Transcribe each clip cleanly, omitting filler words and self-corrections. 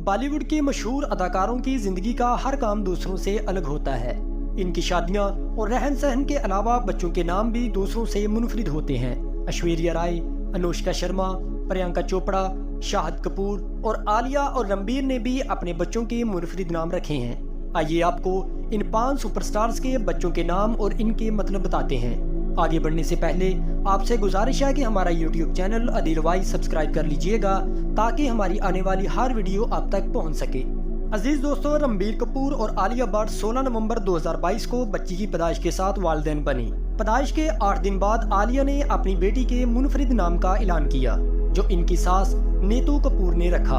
बॉलीवुड के मशहूर अदाकारों की जिंदगी का हर काम दूसरों से अलग होता है। इनकी शादियां और रहन सहन के अलावा बच्चों के नाम भी दूसरों से मुनफरिद होते हैं। ऐश्वर्या राय, अनुष्का शर्मा, प्रियंका चोपड़ा, शाहिद कपूर और आलिया और रणबीर ने भी अपने बच्चों के मुनफरिद नाम रखे हैं। आइए आपको इन 5 सुपरस्टार्स के बच्चों के नाम और इनके मतलब बताते हैं। आगे बढ़ने से पहले आपसे गुजारिश है कि हमारा YouTube channel Adil wise subscribe कर लीजिएगा ताकि हमारी आने वाली हर वीडियो आप तक पहुंच सके। अजीज दोस्तों, रणबीर कपूर और आलिया भट्ट 16 नवंबर 2022 को बच्ची की पैदाइश के साथ वालिदैन बनी। पैदाइश के 8 दिन बाद आलिया ने अपनी बेटी के मुनफरिद नाम का ऐलान किया, जो इनकी सास नीतू कपूर ने रखा।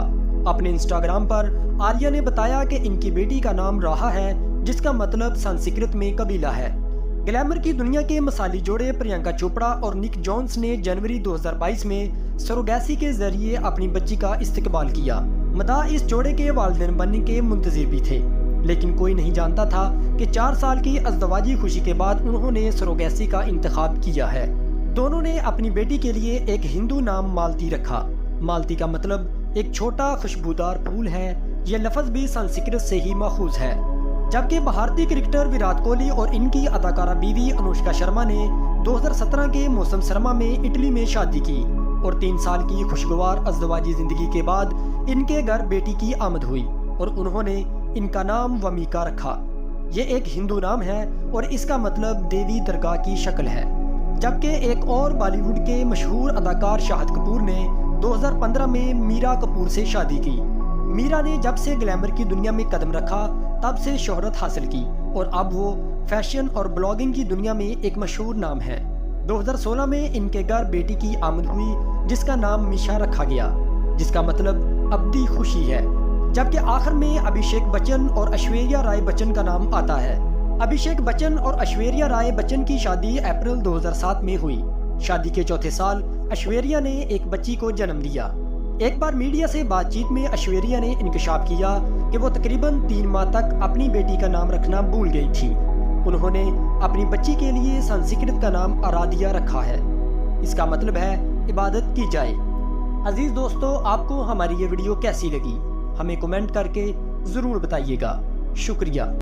अपने इंस्टाग्राम पर आलिया ने बताया कि इनकी बेटी का नाम राहा है, जिसका मतलब संस्कृत में कबीला है। ग्लैमर की दुनिया के मसाली जोड़े प्रियंका चोपड़ा और निक जोन्स ने जनवरी 2022 में सरोगेसी के जरिए अपनी बच्ची का इस्तकबाल किया। मदा इस जोड़े के वालिदैन बनने के मुंतजिर भी थे, लेकिन कोई नहीं जानता था कि 4 साल की अज़दवाजी खुशी के बाद उन्होंने सरोगेसी का इंतखाब किया है। दोनों ने अपनी बेटी के लिए एक हिंदू नाम मालती रखा। मालती का मतलब एक छोटा खुशबूदार फूल है। यह लफ्ज भी संस्कृत से ही माखूज है। जबकि भारतीय क्रिकेटर विराट कोहली और इनकी अदाकारा बीवी अनुष्का शर्मा ने 2017 के मौसम सरमा में इटली में शादी की और 3 साल की खुशगवार अज़दवाजी जिंदगी के बाद इनके घर बेटी की आमद हुई और उन्होंने इनका नाम वमीका रखा। ये एक हिंदू नाम है और इसका मतलब देवी दरगाह की शक्ल है। जबकि एक और बॉलीवुड के मशहूर अदाकार शाहिद कपूर ने 2015 में मीरा कपूर से शादी की। मीरा ने जब से ग्लैमर की दुनिया में कदम रखा तब से शोहरत हासिल की और अब वो फैशन और ब्लॉगिंग की दुनिया में एक मशहूर नाम है। 2016 में इनके घर बेटी की आमद हुई, जिसका नाम मिशा रखा गया, जिसका मतलब अब्दी खुशी है। जबकि आखिर में अभिषेक बच्चन और ऐश्वर्या राय बच्चन का नाम आता है। अभिषेक बच्चन और ऐश्वर्या राय बच्चन की शादी अप्रैल 2007 में हुई। शादी के चौथे साल ऐश्वर्या ने एक बच्ची को जन्म दिया। एक बार मीडिया से बातचीत में ऐश्वर्या ने इंकशाफ किया कि वो तकरीबन 3 माह तक अपनी बेटी का नाम रखना भूल गई थी। उन्होंने अपनी बच्ची के लिए संस्कृत का नाम आराध्या रखा है। इसका मतलब है इबादत की जाए। अजीज दोस्तों, आपको हमारी ये वीडियो कैसी लगी हमें कमेंट करके ज़रूर बताइएगा। शुक्रिया।